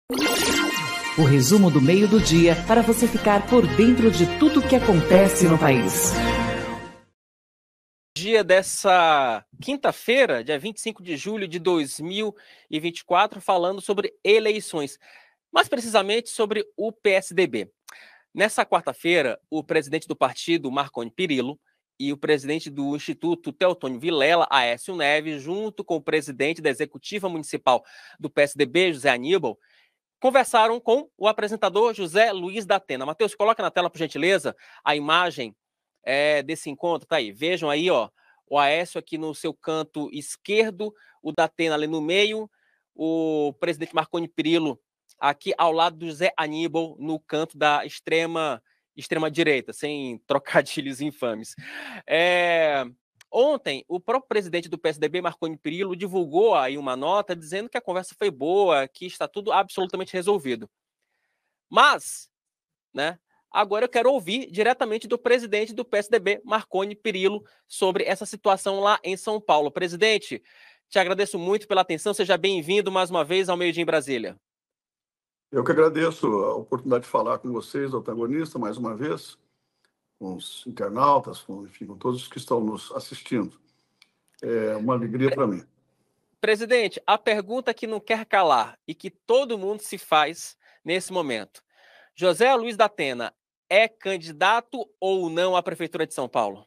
O resumo do meio do dia para você ficar por dentro de tudo o que acontece no país. Dia dessa quinta-feira, dia 25 de julho de 2024, falando sobre eleições, mais precisamente sobre o PSDB. Nessa quarta-feira, o presidente do partido, Marconi Perillo, e o presidente do Instituto Teotônio Vilela, Aécio Neves, junto com o presidente da Executiva Municipal do PSDB, José Aníbal, conversaram com o apresentador José Luiz da Atena. Matheus, coloca na tela, por gentileza, a imagem desse encontro. Tá aí, vejam aí, ó, o Aécio aqui no seu canto esquerdo, o da Atena ali no meio, o presidente Marconi Perillo aqui ao lado do José Aníbal no canto da extrema direita, sem trocadilhos infames. Ontem, o próprio presidente do PSDB, Marconi Perillo, divulgou aí uma nota dizendo que a conversa foi boa, que está tudo absolutamente resolvido. Mas, né, agora eu quero ouvir diretamente do presidente do PSDB, Marconi Perillo, sobre essa situação lá em São Paulo. Presidente, te agradeço muito pela atenção, seja bem-vindo mais uma vez ao Meio Dia em Brasília. Eu que agradeço a oportunidade de falar com vocês, antagonista, mais uma vez, com os internautas, enfim, com todos os que estão nos assistindo. É uma alegria para mim. Presidente, a pergunta que não quer calar e que todo mundo se faz nesse momento. José Luiz da Atena é candidato ou não à Prefeitura de São Paulo?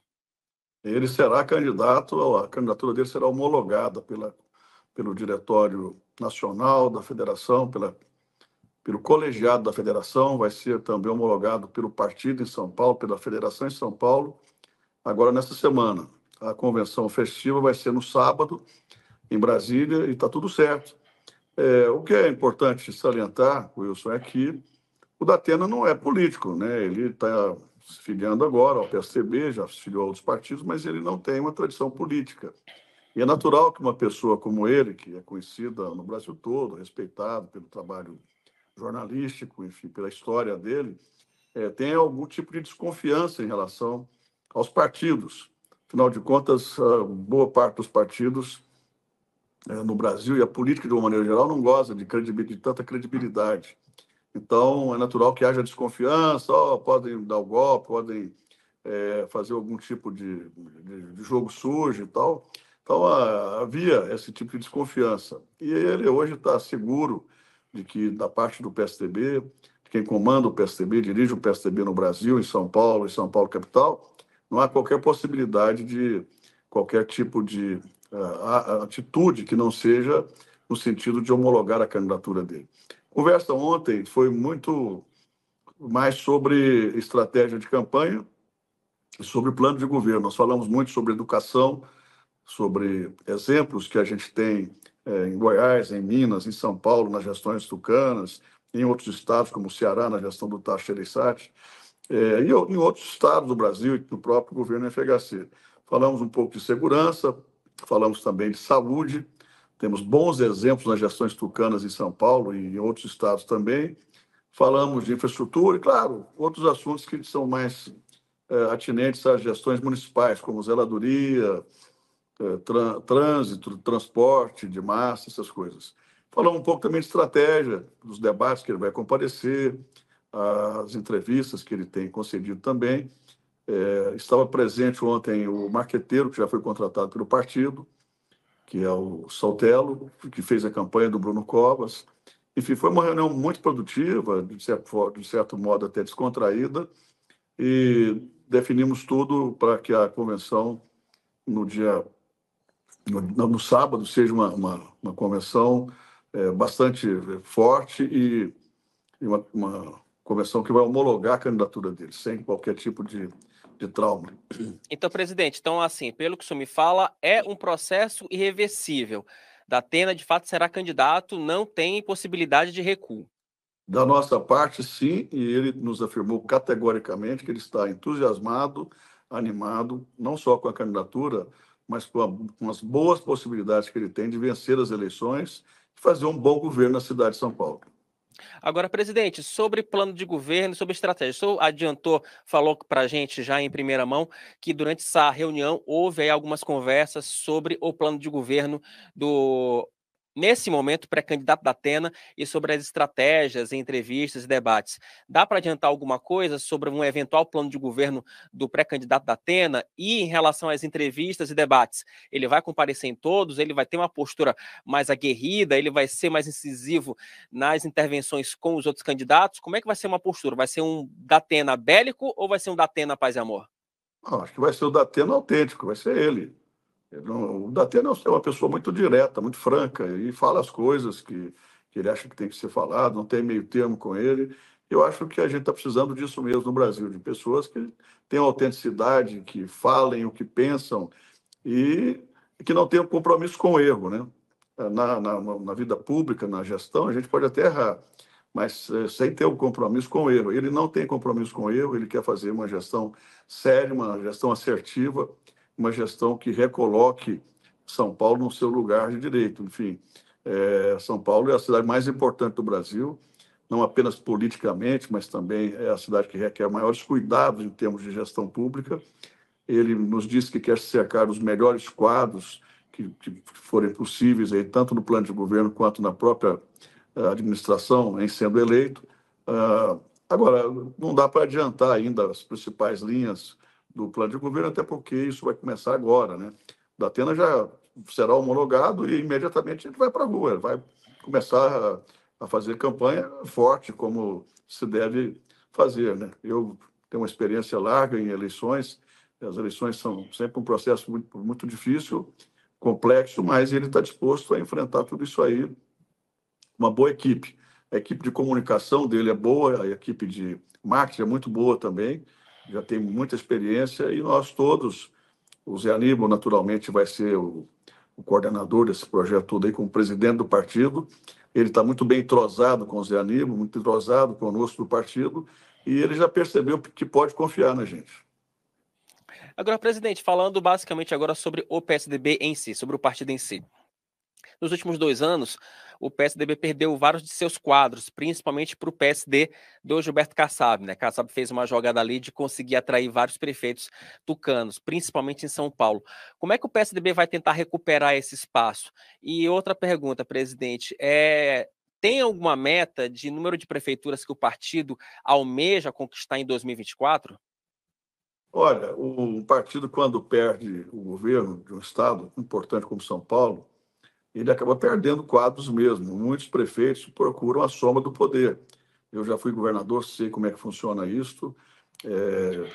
Ele será candidato, a candidatura dele será homologada pelo Diretório Nacional da Federação, pelo colegiado da Federação, vai ser também homologado pelo partido em São Paulo, pela Federação em São Paulo, agora nesta semana. A convenção festiva vai ser no sábado, em Brasília, e está tudo certo. O que é importante salientar, Wilson, é que o da Atena não é político, né? Ele está se filiando agora ao PSDB, já se filiou a outros partidos, mas ele não tem uma tradição política. E é natural que uma pessoa como ele, que é conhecida no Brasil todo, respeitado pelo trabalho jornalístico, enfim, pela história dele, tenha algum tipo de desconfiança em relação aos partidos. Afinal de contas, boa parte dos partidos no Brasil, e a política de uma maneira geral, não goza de tanta credibilidade. Então, é natural que haja desconfiança, podem dar o golpe, podem fazer algum tipo de jogo sujo e tal. Então, havia esse tipo de desconfiança. E ele hoje está seguro de que, da parte do PSDB, quem comanda o PSDB, dirige o PSDB no Brasil, em São Paulo capital, não há qualquer possibilidade de qualquer tipo de atitude que não seja no sentido de homologar a candidatura dele. A conversa ontem foi muito mais sobre estratégia de campanha e sobre plano de governo. Nós falamos muito sobre educação, sobre exemplos que a gente tem em Goiás, em Minas, em São Paulo, nas gestões tucanas, em outros estados, como o Ceará, na gestão do Tasso Gereissati, e em outros estados do Brasil e do próprio governo FHC. Falamos um pouco de segurança, falamos também de saúde, temos bons exemplos nas gestões tucanas em São Paulo e em outros estados também. Falamos de infraestrutura e, claro, outros assuntos que são mais atinentes às gestões municipais, como zeladoria, trânsito, transporte de massa, essas coisas. Falamos um pouco também de estratégia, dos debates que ele vai comparecer, as entrevistas que ele tem concedido também. Estava presente ontem o marqueteiro, que já foi contratado pelo partido, que é o Saltelo, que fez a campanha do Bruno Covas. Enfim, foi uma reunião muito produtiva, de certo modo até descontraída, e definimos tudo para que a convenção, no sábado, seja uma convenção bastante forte e uma convenção que vai homologar a candidatura dele, sem qualquer tipo de trauma. Então, presidente, assim, pelo que o senhor me fala, é um processo irreversível. Da Atena, de fato, será candidato, não tem possibilidade de recuo. Da nossa parte, sim, e ele nos afirmou categoricamente que ele está entusiasmado, animado, não só com a candidatura, mas com as boas possibilidades que ele tem de vencer as eleições e fazer um bom governo na cidade de São Paulo. Agora, presidente, sobre plano de governo, sobre estratégia, o senhor adiantou, falou para a gente já em primeira mão que durante essa reunião houve aí algumas conversas sobre o plano de governo do nesse momento, pré-candidato da Atena, e sobre as estratégias, entrevistas e debates. Dá para adiantar alguma coisa sobre um eventual plano de governo do pré-candidato da Atena e em relação às entrevistas e debates? Ele vai comparecer em todos? Ele vai ter uma postura mais aguerrida? Ele vai ser mais incisivo nas intervenções com os outros candidatos? Como é que vai ser uma postura? Vai ser um da Atena bélico ou vai ser um da Atena paz e amor? Não, acho que vai ser o Datena autêntico, vai ser ele. O Datena é uma pessoa muito direta, muito franca, e fala as coisas que ele acha que tem que ser falado, não tem meio termo com ele. Eu acho que a gente está precisando disso mesmo no Brasil, de pessoas que tenham autenticidade, que falem o que pensam e que não tenham compromisso com o erro, né? Na vida pública, na gestão, a gente pode até errar, mas sem ter um compromisso com o erro. Ele não tem compromisso com o erro, ele quer fazer uma gestão séria, uma gestão assertiva, uma gestão que recoloque São Paulo no seu lugar de direito. Enfim, São Paulo é a cidade mais importante do Brasil, não apenas politicamente, mas também é a cidade que requer maiores cuidados em termos de gestão pública. Ele nos disse que quer cercar os melhores quadros que forem possíveis, aí, tanto no plano de governo quanto na própria administração, em sendo eleito. Agora, não dá para adiantar ainda as principais linhas do plano de governo, até porque isso vai começar agora, né? O Datena já será homologado e imediatamente a gente vai para a rua, vai começar a fazer campanha forte, como se deve fazer, né? Eu tenho uma experiência larga em eleições, as eleições são sempre um processo muito, muito difícil, complexo, mas ele está disposto a enfrentar tudo isso aí. Uma boa equipe. A equipe de comunicação dele é boa, a equipe de marketing é muito boa também, já tem muita experiência, e nós todos, o Zé Aníbal, naturalmente, vai ser o coordenador desse projeto todo aí, como presidente do partido. Ele está muito bem entrosado com o Zé Aníbal, muito entrosado conosco do partido, e ele já percebeu que pode confiar na gente. Agora, presidente, falando basicamente agora sobre o PSDB em si, sobre o partido em si. Nos últimos 2 anos, o PSDB perdeu vários de seus quadros, principalmente para o PSD do Gilberto Kassab, né? Kassab fez uma jogada ali de conseguir atrair vários prefeitos tucanos, principalmente em São Paulo. Como é que o PSDB vai tentar recuperar esse espaço? E outra pergunta, presidente, tem alguma meta de número de prefeituras que o partido almeja conquistar em 2024? Olha, o partido, quando perde o governo de um estado importante como São Paulo, ele acaba perdendo quadros mesmo. Muitos prefeitos procuram a soma do poder. Eu já fui governador, sei como é que funciona isso.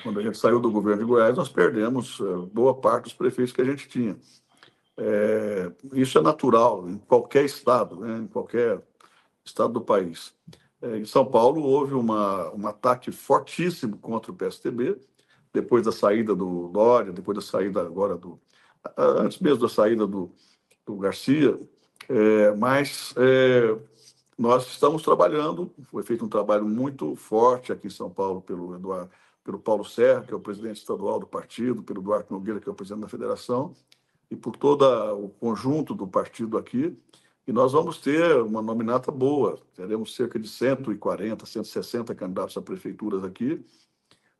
Quando a gente saiu do governo de Goiás, nós perdemos boa parte dos prefeitos que a gente tinha. Isso é natural em qualquer estado, né? Em qualquer estado do país. Em São Paulo, houve um ataque fortíssimo contra o PSDB, depois da saída do Dória, depois da saída agora antes mesmo da saída do Garcia, mas nós estamos trabalhando, foi feito um trabalho muito forte aqui em São Paulo pelo Paulo Serra, que é o presidente estadual do partido, pelo Duarte Nogueira, que é o presidente da federação, e por todo o conjunto do partido aqui, e nós vamos ter uma nominata boa, teremos cerca de 140, 160 candidatos a prefeituras aqui,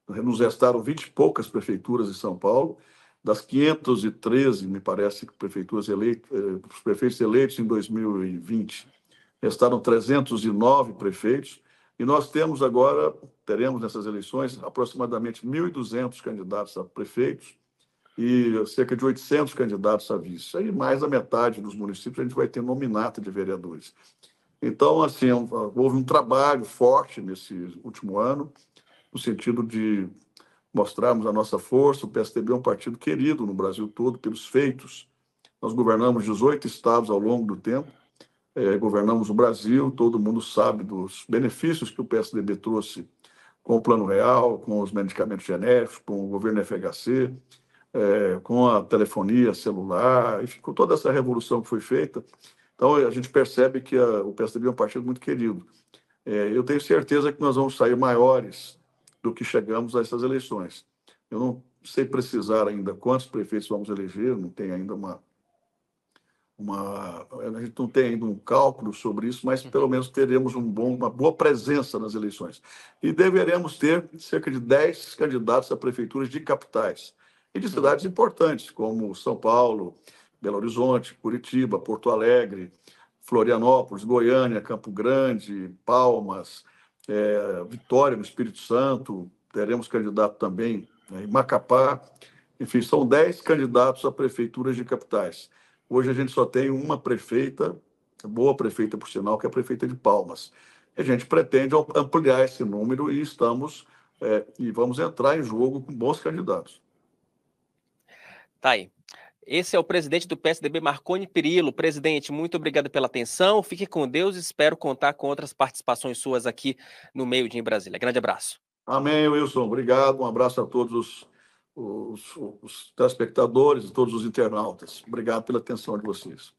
nos restaram 20 e poucas prefeituras em São Paulo, das 513, me parece, prefeituras eleitas, os prefeitos eleitos em 2020, restaram 309 prefeitos, e nós teremos nessas eleições aproximadamente 1.200 candidatos a prefeitos e cerca de 800 candidatos a vice. Aí mais da metade dos municípios a gente vai ter nominata de vereadores. Então, assim, houve um trabalho forte nesse último ano, no sentido de mostrarmos a nossa força. O PSDB é um partido querido no Brasil todo pelos feitos. Nós governamos 18 estados ao longo do tempo, governamos o Brasil, todo mundo sabe dos benefícios que o PSDB trouxe com o Plano Real, com os medicamentos genéricos, com o governo FHC, com a telefonia celular, enfim, com toda essa revolução que foi feita. Então, a gente percebe que o PSDB é um partido muito querido. Eu tenho certeza que nós vamos sair maiores do que chegamos a essas eleições. Eu não sei precisar ainda quantos prefeitos vamos eleger, não tem ainda a gente não tem ainda um cálculo sobre isso, mas pelo menos teremos uma boa presença nas eleições. E deveremos ter cerca de 10 candidatos a prefeituras de capitais e de cidades importantes, como São Paulo, Belo Horizonte, Curitiba, Porto Alegre, Florianópolis, Goiânia, Campo Grande, Palmas, Vitória, no Espírito Santo, teremos candidato também em Macapá. Enfim, são 10 candidatos a prefeituras de capitais. Hoje a gente só tem uma prefeita, boa prefeita, por sinal, que é a prefeita de Palmas. A gente pretende ampliar esse número e vamos entrar em jogo com bons candidatos. Tá aí. Esse é o presidente do PSDB, Marconi Perillo. Presidente, muito obrigado pela atenção. Fique com Deus e espero contar com outras participações suas aqui no Meio Dia em Brasília. Grande abraço. Amém, Wilson. Obrigado. Um abraço a todos os telespectadores e todos os internautas. Obrigado pela atenção de vocês.